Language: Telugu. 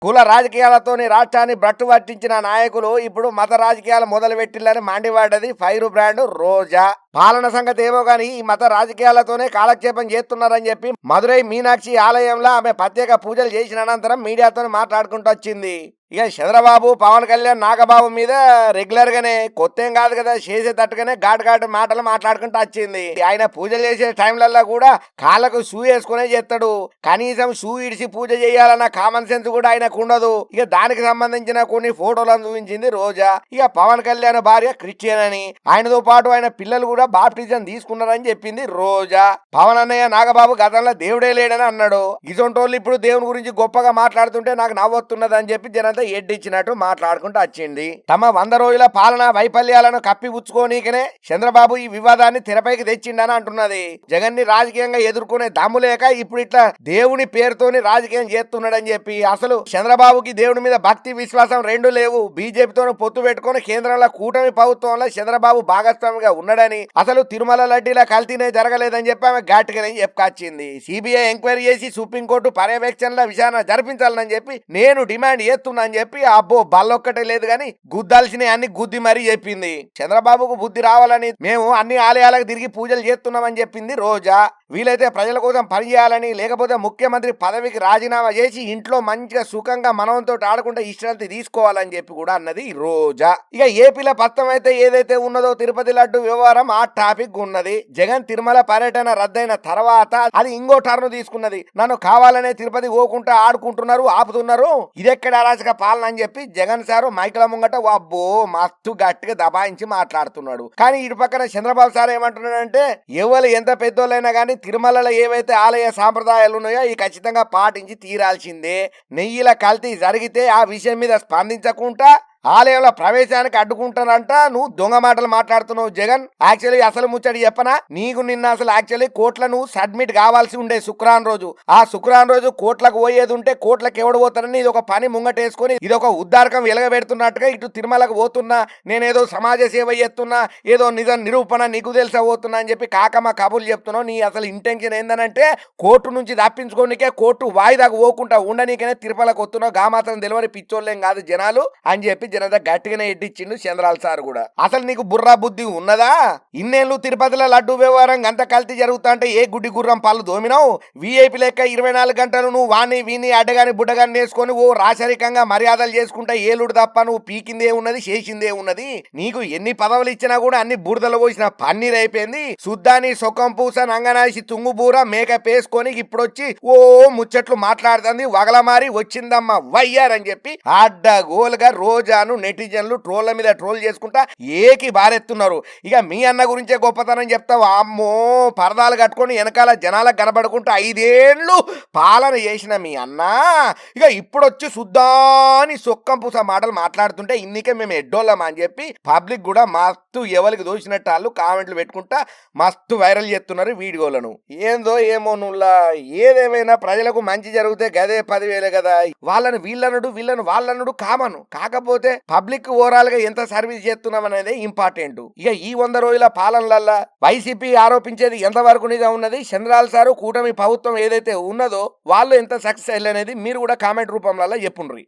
కుల రాజకీయాలతోని రాష్ట్రాన్ని బ్రట్టు పట్టించిన నాయకులు ఇప్పుడు మత రాజకీయాలు మొదలుపెట్టిల్లని మండిపడ్డది ఫైర్ బ్రాండ్ రోజా. పాలన సంగతి ఏమో గాని ఈ మత రాజకీయాలతోనే కాలక్షేపం చేస్తున్నారని చెప్పి మదురై మీనాక్షి ఆలయంలో ఆమె ప్రత్యేక పూజలు చేసిన అనంతరం మీడియాతో మాట్లాడుకుంటూ వచ్చింది. ఇక చంద్రబాబు, పవన్ కళ్యాణ్, నాగబాబు మీద రెగ్యులర్ గానే కొత్త ఏం కాదు కదా, చేసేటట్టుగానే ఘాటు మాటలు మాట్లాడుకుంటూ వచ్చింది. ఆయన పూజలు చేసే టైంలలో కూడా కాళ్ళకు షూ వేసుకునే చేస్తాడు. కనీసం షూ ఇడిచి పూజ చేయాలన్న కామన్ సెన్స్ కూడా ఆయనకు ఉండదు. ఇక దానికి సంబంధించిన కొన్ని ఫోటోలను చూపించింది రోజా. ఇక పవన్ కళ్యాణ్ భార్య క్రిస్టియన్ అని, ఆయనతో పాటు ఆయన పిల్లలు కూడా బాప్టిజం తీసుకున్నారని చెప్పింది రోజా. పవన్ అన్నయ్య నాగబాబు గతంలో దేవుడే లేడని అన్నాడు. ఇసొంటోళ్ళు ఇప్పుడు దేవుని గురించి గొప్పగా మాట్లాడుతుంటే నాకు నవ్వొస్తున్నది అని చెప్పి జనంతా ఎడ్డిచ్చినట్టు మాట్లాడుకుంటూ వచ్చింది. తమ 100 రోజుల పాలన వైఫల్యాలను కప్పిపుచ్చుకోనీకనే చంద్రబాబు ఈ వివాదాన్ని తెరపైకి తెచ్చిండని అంటున్నది. జగన్ ని రాజకీయంగా ఎదుర్కొనే దమ్ము లేక ఇప్పుడు ఇట్లా దేవుని పేరుతోని రాజకీయం చేస్తున్నాడని చెప్పి, అసలు చంద్రబాబుకి దేవుని మీద భక్తి విశ్వాసం రెండు లేవు. బీజేపీతో పొత్తు పెట్టుకుని కేంద్రంలో కూటమి ప్రభుత్వంలో చంద్రబాబు భాగస్వామిగా ఉన్నాడని, అసలు తిరుమల లడ్డీల కల్తీనే జరగలేదని చెప్పి ఆమె గట్టిగానే చెప్పుకొచ్చింది. సిబిఐ ఎంక్వైరీ చేసి సుప్రీంకోర్టు పర్యవేక్షణలో విచారణ జరిపించాలని చెప్పి నేను డిమాండ్ చేస్తున్నా అని చెప్పి అబ్బో బల్లొక్కటే లేదు గాని గుద్దాల్సిన అన్ని గుద్ది మరీ చెప్పింది. చంద్రబాబుకు బుద్ధి రావాలని మేము అన్ని ఆలయాలకు తిరిగి పూజలు చేస్తున్నామని చెప్పింది రోజా. వీలైతే ప్రజల కోసం పనిచేయాలని, లేకపోతే ముఖ్యమంత్రి పదవికి రాజీనామా చేసి ఇంట్లో మంచిగా సుఖంగా మనవంతో ఆడుకుంటే విశ్రాంతి తీసుకోవాలని చెప్పి కూడా అన్నది రోజా. ఇక ఏపీలో ప్రస్తుతం అయితే ఏదైతే ఉన్నదో తిరుపతి లడ్డు వ్యవహారం ఆ టాపిక్ ఉన్నది. జగన్ తిరుమల పర్యటన రద్దయిన తర్వాత అది ఇంకో టర్న్ తీసుకున్నది. నన్ను కావాలనే తిరుపతి పోకుండా ఆడుకుంటున్నారు, ఆపుతున్నారు, ఇదెక్కడ అరాచక పాలన అని చెప్పి జగన్ సారు మైకుల ముంగట అబ్బో మస్తు గట్టిగా దబాయించి మాట్లాడుతున్నాడు. కానీ ఇటు పక్కన చంద్రబాబు సార్ ఏమంటున్నాడంటే, ఎవరు ఎంత పెద్దోళ్ళైనా కానీ తిరుమలలో ఏవైతే ఆలయ సాంప్రదాయాలు ఉన్నాయో ఈ ఖచ్చితంగా పాటించి తీరాల్సిందే. నెయ్యిల కల్తీ జరిగితే ఆ విషయం మీద స్పందించకుండా ఆలయంలో ప్రవేశానికి అడ్డుకుంటానంట. నువ్వు దొంగ మాటలు మాట్లాడుతున్నావు జగన్. యాక్చువల్లీ అసలు ముచ్చడి చెప్పనా, నీకు నిన్న అసలు యాక్చువల్లీ కోట్లను సబ్మిట్ కావాల్సి ఉండే శుక్రవారం రోజు. ఆ శుక్రవారం రోజు కోట్లకు పోయేది ఉంటే కోట్లకు ఎవడు పోతానని ఇది ఒక పని ముంగటేసుకొని ఇది ఒక ఉద్దారకం వెలగబెడుతున్నట్టుగా ఇటు తిరుమలకు పోతున్నా, నేనేదో సమాజ సేవ చేస్తున్నా, ఏదో నిజం నిరూపణ నీకు తెలిసా పోతున్నా అని చెప్పి కాకమ్మ కబుర్లు చెప్తున్నావు. నీ అసలు ఇంటెన్షన్ ఏందనంటే కోర్టు నుంచి తప్పించుకోనికే, కోర్టు వాయిదాకు పోకుండా ఉండనీకనే తిరుమలకు వస్తున్నావు. గా మాత్రం డెలివరీ పిచ్చోళ్ళేం కాదు జనాలు అని చెప్పి జనత గట్టిగానే ఎడ్డిచ్చిండు చంద్రాల సార్ కూడా. అసలు నీకు బుర్రా బుద్ధి ఉన్నదా? ఇన్నేళ్ళు తిరుపతిలో లడ్డు వ్యవహారం గంత కల్తీ జరుగుతా అంటే ఏ గుడ్డి గుర్రం పాలు దోమినావు? వీఐపీ లెక్క 24 గంటలు నువ్వు వాణి వీని అడ్డగాని బుడ్డగాని వేసుకొని ఓ రాచరికంగా మర్యాదలు చేసుకుంటా ఏలుడు తప్ప నువ్వు పీకిందే ఉన్నది, చేసిందే ఉన్నది. నీకు ఎన్ని పదవులు ఇచ్చినా కూడా అన్ని బూరదలు పోసిన పన్నీర్ అయిపోయింది. శుద్ధాని సొక్కం పూస నంగనాసి తుంగుబూర మేకప్ వేసుకొని ఇప్పుడు వచ్చి ఓ ముచ్చట్లు మాట్లాడుతుంది. వగలమారి వచ్చిందమ్మా వయ్యార్ అని చెప్పి అడ్డగోలుగా రోజా నెటిజన్లు ట్రోళ్ల మీద ట్రోల్ చేసుకుంటా ఏకి బారెత్తున్నారు. ఇక మీ అన్న గురించే గొప్పతనం చెప్తావు. అమ్మో పరదాలు కట్టుకొని వెనకాల జనాలకు కనబడుకుంటూ 5 ఏళ్ళు పాలన చేసిన మీ అన్న ఇక ఇప్పుడు వచ్చి శుద్ధాని సొక్కం పూస మాటలు మాట్లాడుతుంటే ఇన్నికే మేము ఎడ్డోళ్ళమా అని చెప్పి పబ్లిక్ కూడా మస్తు ఎవరికి దోచినట్టు వాళ్ళు కామెంట్లు పెట్టుకుంటా మస్తు వైరల్ చేస్తున్నారు వీడియోలను. ఏందో ఏమో నువ్వులా ఏదేమైనా ప్రజలకు మంచి జరిగితే గదే 10,000 కదా. వాళ్ళను వీళ్ళనుడు వీళ్ళను వాళ్ళనుడు కామను. కాకపోతే పబ్లిక్ ఓవరాల్ గా ఎంత సర్వీస్ చేస్తున్నాం అనేది ఇంపార్టెంట్. ఇక ఈ 100 రోజుల పాలనలల్లా వైసీపీ ఆరోపించేది ఎంతవరకు నిజం ఉన్నది, చంద్రాల సారు కూటమి ప్రభుత్వం ఏదైతే ఉన్నదో వాళ్ళు ఎంత సక్సెస్ అయ్యనేది మీరు కూడా కామెంట్ రూపంలో చెప్పుండ్రి.